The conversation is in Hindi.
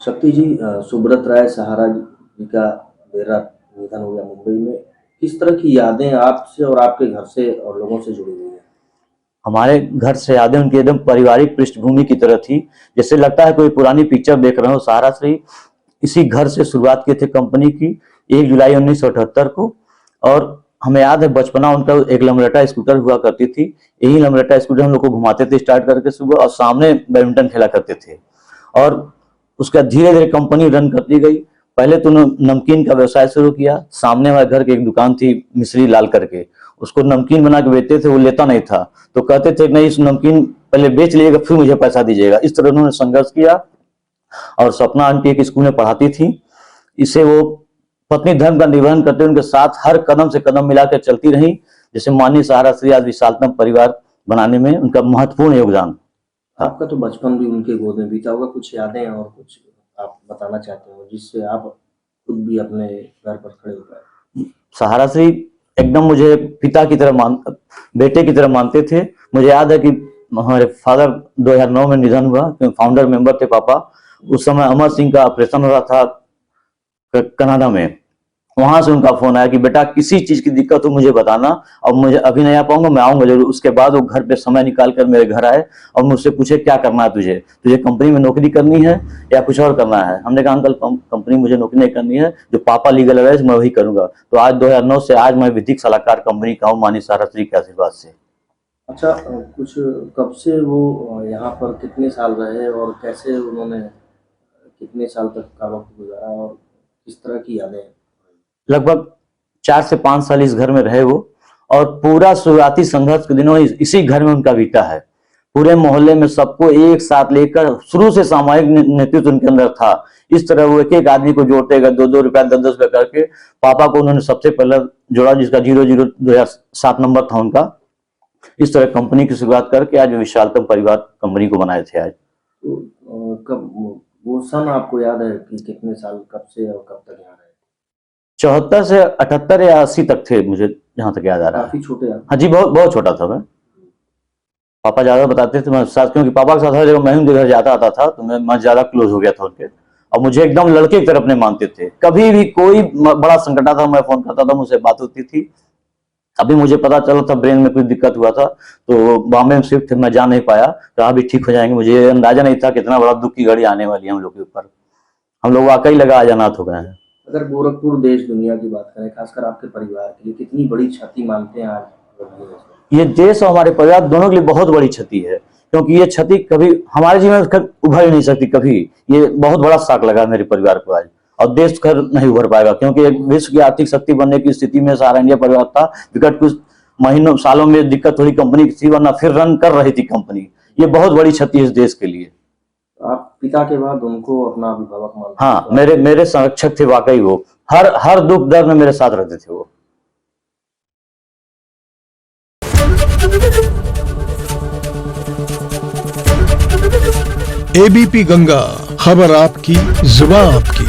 शक्ति जी, सुब्रत राय सहारा जी का देर रात निधन हो गया मुंबई में। किस तरह की यादें आपसे और आपके घर से और लोगों से जुड़ी हुई है? हमारे घर से यादें उनकी एकदम पारिवारिक पृष्ठभूमि की तरह थी। जैसे लगता है कोई पुरानी पिक्चर देख रहा हूँ। सहारा से ही इसी घर से शुरुआत की थी कंपनी की 1 जुलाई 1978 को। और हमें याद है बचपना उनका एक लमरेटा स्कूटर हुआ करती थी। यही लमरेटा स्कूटर हम लोग को घुमाते थे स्टार्ट करके सुबह, और सामने बैडमिंटन खेला करते थे। और उसका धीरे धीरे कंपनी रन करती गई। पहले तो नमकीन का व्यवसाय शुरू किया। सामने हमारे घर की एक दुकान थी मिश्री लाल करके, उसको नमकीन बना के बेचते थे। वो लेता नहीं था तो कहते थे नहीं, इस नमकीन पहले बेच लीजिएगा फिर मुझे पैसा दीजिएगा। इस तरह उन्होंने संघर्ष किया। और सपना आंटी एक स्कूल में पढ़ाती थी। इससे वो पत्नी धर्म का निर्वहन करते उनके साथ हर कदम से कदम मिलाकर चलती रही। जैसे माननीय सहारा श्री आज विशालतम परिवार बनाने में उनका महत्वपूर्ण योगदान था। आपका तो बचपन भी उनके गोद में बीता होगा। कुछ यादें और कुछ आप बताना चाहते हो जिससे आप खुद भी अपने घर पर खड़े हो पाए? सहारा श्री एकदम मुझे पिता की तरह बेटे की तरह मानते थे। मुझे याद है कि हमारे फादर 2009 में निधन हुआ, फाउंडर मेंबर थे पापा। उस समय अमर सिंह का ऑपरेशन हो रहा था कनाडा में। वहां से उनका फोन आया कि बेटा किसी चीज की दिक्कत हो मुझे बताना, और मुझे अभी नहीं आ पाऊंगा, मैं आऊंगा जरूर। उसके बाद वो घर पे समय निकाल कर मेरे घर आए और मुझसे पूछे क्या करना है तुझे, तुझे कंपनी में नौकरी करनी है या कुछ और करना है। हमने कहा अंकल कंपनी मुझे नौकरी नहीं करनी है, जो पापा लीगल एडवाइस मैं वही करूंगा। तो आज 2009 से आज मैं विधिक सलाहकार कंपनी का हूँ, माननीय सहारा श्री के आशीर्वाद से। अच्छा, कुछ कब से वो यहाँ पर कितने साल रहे और कैसे उन्होंने कितने साल तक का वक्त गुजारा और किस तरह की यादें? लगभग 4 से 5 साल इस घर में रहे वो, और पूरा शुरुआती संघर्ष के दिनों इसी घर में उनका बीता है। पूरे मोहल्ले में सबको एक साथ लेकर शुरू से सामूहिक नेतृत्व उनके अंदर था। इस तरह वो एक एक आदमी को जोड़ते गए, 2-2 रुपया 10-10 रुपया करके। पापा को उन्होंने सबसे पहले जोड़ा जिसका 00-2007 नंबर था उनका। इस तरह कंपनी की शुरुआत करके आज विशालतम परिवार कंपनी को बनाए थे आज। तो कब वो सन आपको याद है कि कितने साल कब से और कब तक यहाँ रहे? 74 से 78 या 80 तक थे, मुझे जहां तक याद आ रहा है। काफी छोटे आप? हाँ जी, बहुत बहुत छोटा था मैं। पापा ज्यादा बताते थे मैं साथ, क्योंकि पापा के साथ हर जगह मैं उनके घर जाता आता था तो मैं ज्यादा क्लोज हो गया था उनके। और मुझे एकदम लड़के की तरह अपने मानते थे। कभी भी कोई बड़ा संकट आता था मैं फोन करता था, मुझसे बात होती थी। अभी मुझे पता चला था ब्रेन में कुछ दिक्कत हुआ था तो बॉम्बे में शिफ्ट थे, मैं जा नहीं पाया। तो अभी ठीक हो जाएंगे। मुझे अंदाजा नहीं था कितना बड़ा दुख की घड़ी आने वाली है हम लोग के ऊपर। हम लोग वाकई लगा आज अनाथ हो गए हैं। अगर गोरखपुर देश दुनिया की बात करें, खासकर आपके परिवार के लिए कितनी बड़ी क्षति मानते हैं आज? ये देश और हमारे परिवार दोनों के लिए बहुत बड़ी क्षति है, क्योंकि ये क्षति कभी हमारे जीवन में उभर ही नहीं सकती कभी। ये बहुत बड़ा शाक लगा मेरे परिवार को आज, और देश कर नहीं उभर पाएगा, क्योंकि एक विश्व की आर्थिक शक्ति बनने की स्थिति में सहारा इंडिया परिवार था। विगत कुछ महीनों सालों में दिक्कत थोड़ी कंपनी की थी, वरना फिर रन कर रही थी कंपनी। ये बहुत बड़ी क्षति है इस देश के लिए। आप पिता के बाद उनको अपना अभिभावक मानते? हाँ, मेरे संरक्षक थे वाकई वो। हर दुख दर्द में मेरे साथ रहते थे वो। एबीपी गंगा, खबर आपकी, जुबान आपकी।